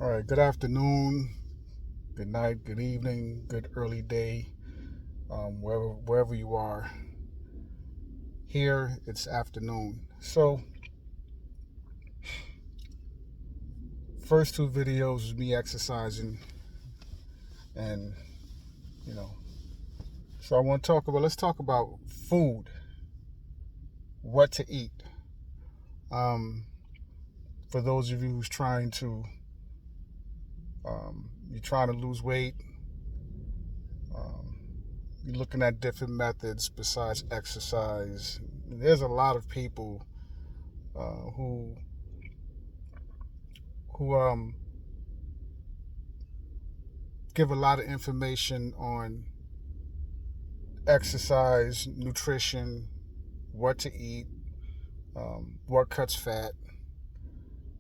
All right, good afternoon, good night, good evening, good early day, wherever you are. Here, it's afternoon. So, first two videos was me exercising, and you know, so I want to talk about. Let's talk about food, what to eat. Um, for those of you who's you're trying to lose weight, um, you're looking at different methods besides exercise. There's a lot of people who who give a lot of information on exercise, nutrition, what to eat, what cuts fat,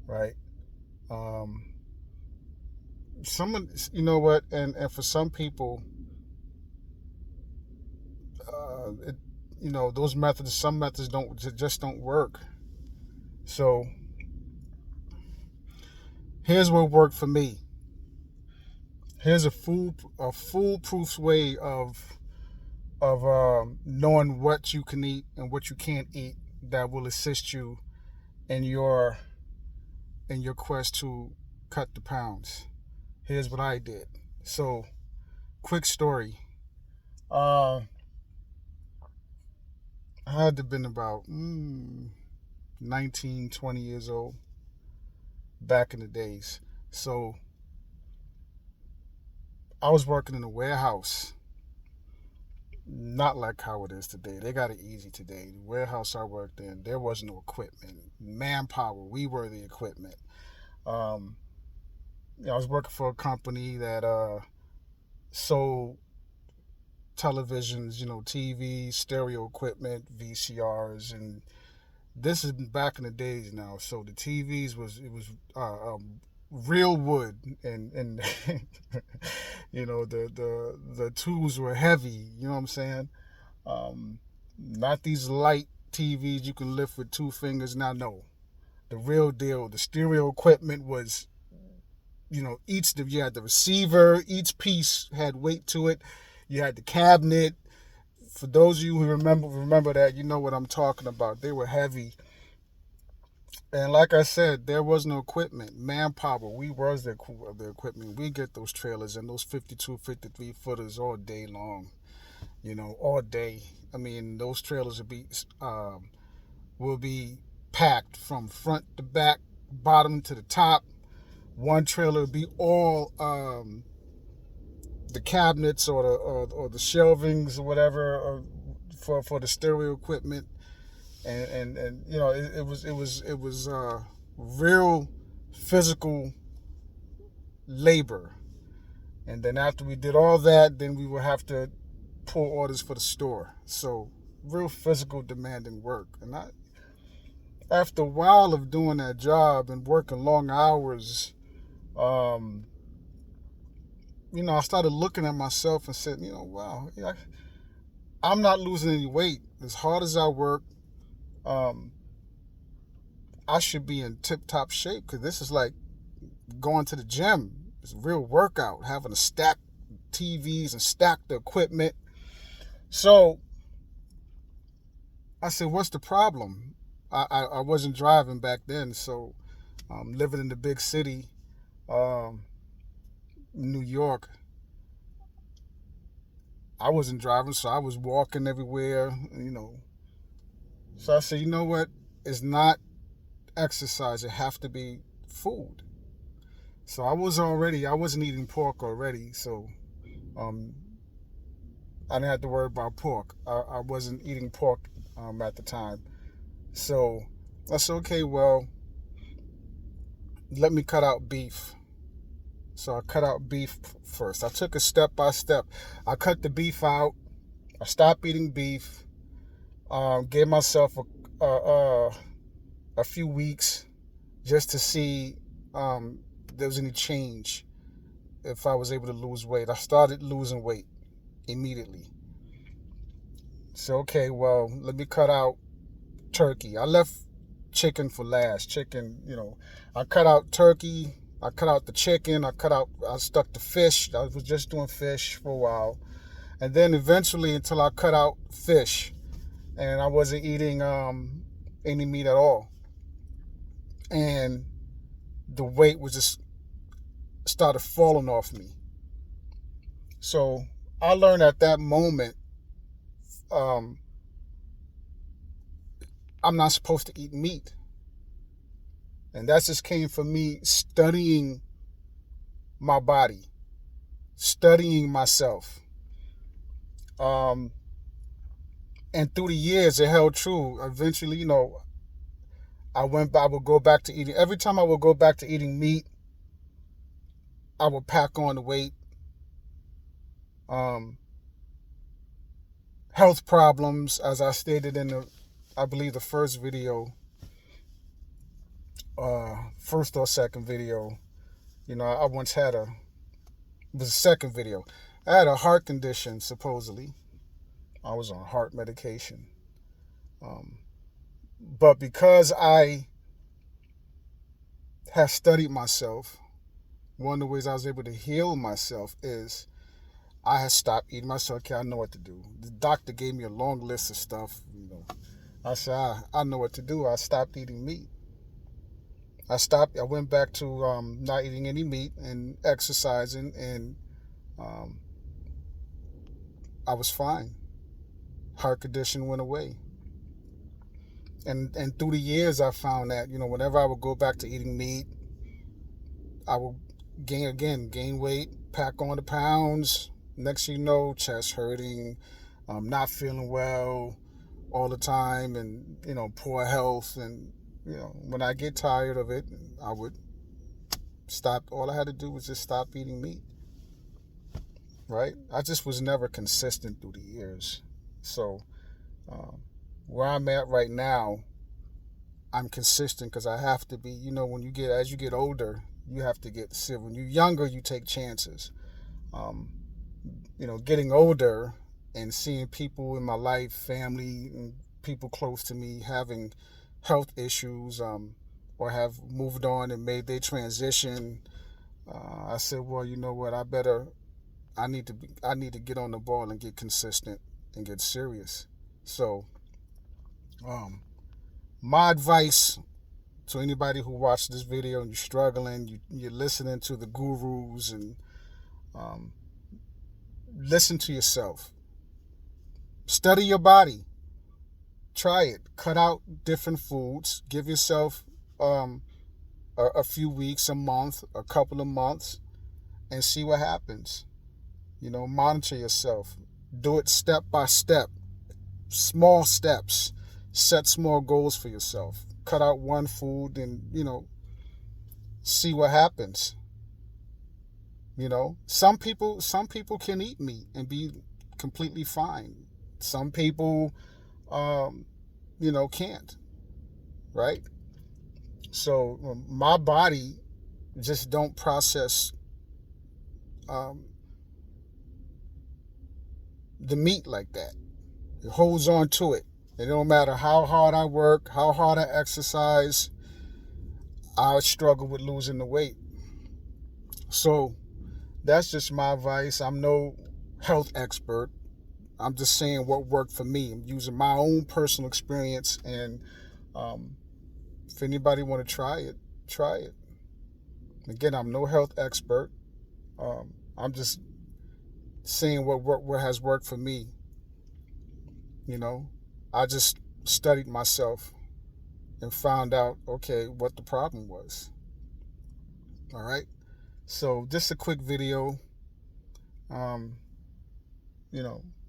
right? Um, you know what, and for some people, it, those methods, some methods don't work. So here's what worked for me. Here's a foolproof way of knowing what you can eat and what you can't eat that will assist you in your quest to cut the pounds. Here's what I did. So, quick story. Uh, I had to been about 19, 20 years old back in the days. So, I was working in a warehouse, not like how it is today. They got it easy today. The warehouse I worked in, there was no equipment, manpower. We were the equipment. Um, I was working for a company that sold televisions, TV, stereo equipment, VCRs, and this is back in the days now. So the TVs real wood, and the tools were heavy. You know what I'm saying? Um, Not these light TVs you can lift with two fingers. Now, no, the real deal. The stereo equipment was, you had the receiver. Each piece had weight to it. You had the cabinet. For those of you who remember that, you know what I'm talking about. They were heavy. And like I said, there was no equipment, manpower. We was the equipment. We get those trailers and those 52, 53 footers all day long. All day. I mean, those trailers will be packed from front to back, bottom to the top. One trailer will be all the cabinets or the shelvings or whatever for the stereo equipment, and it was real physical labor. And then after we did all that, then we would have to pull orders for the store. So real physical demanding work. And after a while of doing that job and working long hours, um, I started looking at myself and said, wow, yeah, I'm not losing any weight. As hard as I work, um, I should be in tip-top shape, because this is like going to the gym. It's a real workout, having to stack TVs and stack the equipment. So I said, what's the problem? I wasn't driving back then, so living in the big city, um, New York, I wasn't driving, so I was walking everywhere. So I said, you know what? It's not exercise. It have to be food. So I wasn't eating pork already, so um, I didn't have to worry about pork. I wasn't eating pork at the time. So I said, okay, well, let me cut out beef. So I cut out beef first. I took it step by step. I cut the beef out. I stopped eating beef. Gave myself a few weeks just to see if there was any change, if I was able to lose weight. I started losing weight immediately. So, okay, well, let me cut out turkey. I left chicken for last. Chicken, I cut out turkey. I cut out the chicken. I stuck to fish. I was just doing fish for a while. And then eventually until I cut out fish and I wasn't eating any meat at all. And the weight was just started falling off me. So I learned at that moment um, I'm not supposed to eat meat. And that just came from me studying my body, studying myself. And through the years, it held true. Eventually, I would go back to eating. Every time I would go back to eating meat, I would pack on the weight. Um, Health problems, as I stated in I believe the first video, first or second video. I once had it was the second video. I had a heart condition, supposedly. I was on heart medication. But because I have studied myself, one of the ways I was able to heal myself is I had stopped eating myself. Okay, I know what to do. The doctor gave me a long list of stuff. I said, I know what to do. I stopped eating meat. I went back to not eating any meat and exercising, and I was fine. Heart condition went away. And through the years, I found that, whenever I would go back to eating meat, I would gain weight, pack on the pounds. Next thing you know, chest hurting, not feeling well all the time, and, poor health. And, when I get tired of it, I would stop. All I had to do was just stop eating meat, right? I just was never consistent through the years. So where I'm at right now, I'm consistent because I have to be. As you get older, you have to get serious. When you're younger, you take chances. Getting older and seeing people in my life, family, and people close to me having health issues, or have moved on and made their transition, I said, well, you know what? I need to get on the ball and get consistent and get serious. So, my advice to anybody who watched this video and you're struggling, you're listening to the gurus, and listen to yourself. Study your body. Try it. Cut out different foods. Give yourself a few weeks, a month, a couple of months, and see what happens. Monitor yourself. Do it step by step. Small steps. Set small goals for yourself. Cut out one food and, see what happens. Some people can eat meat and be completely fine. Some people, can't, right? So my body just don't process the meat like that. It holds on to it. It don't matter how hard I work, how hard I exercise, I struggle with losing the weight. So that's just my advice. I'm no health expert. I'm just saying what worked for me. I'm using my own personal experience, and if anybody want to try it, try it. Again, I'm no health expert. I'm just saying what has worked for me. I just studied myself and found out, okay, what the problem was. All right. So just a quick video.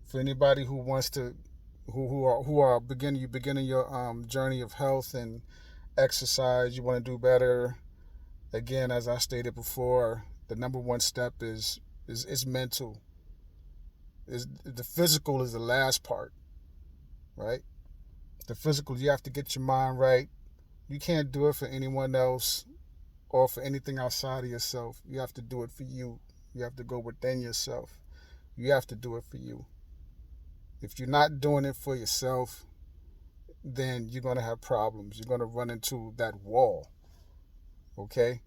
For anybody who wants to, who are beginning your journey of health and exercise, you want to do better. Again, as I stated before, the number one step is mental. The physical is the last part, right? The physical, you have to get your mind right. You can't do it for anyone else or for anything outside of yourself. You have to do it for you. You have to go within yourself. You have to do it for you. If you're not doing it for yourself, then you're going to have problems. You're going to run into that wall. Okay?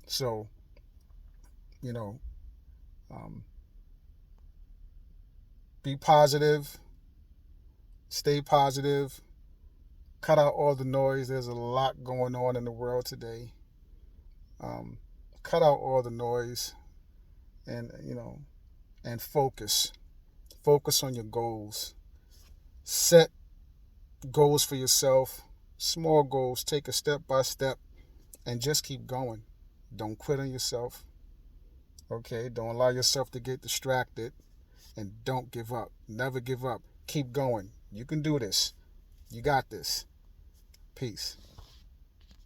So you know, um, be positive, stay positive, cut out all the noise. There's a lot going on in the world today. Um, Cut out all the noise, and and focus. Focus on your goals. Set goals for yourself. Small goals. Take it step by step, and just keep going. Don't quit on yourself. Okay? Don't allow yourself to get distracted, and don't give up. Never give up. Keep going. You can do this. You got this. Peace.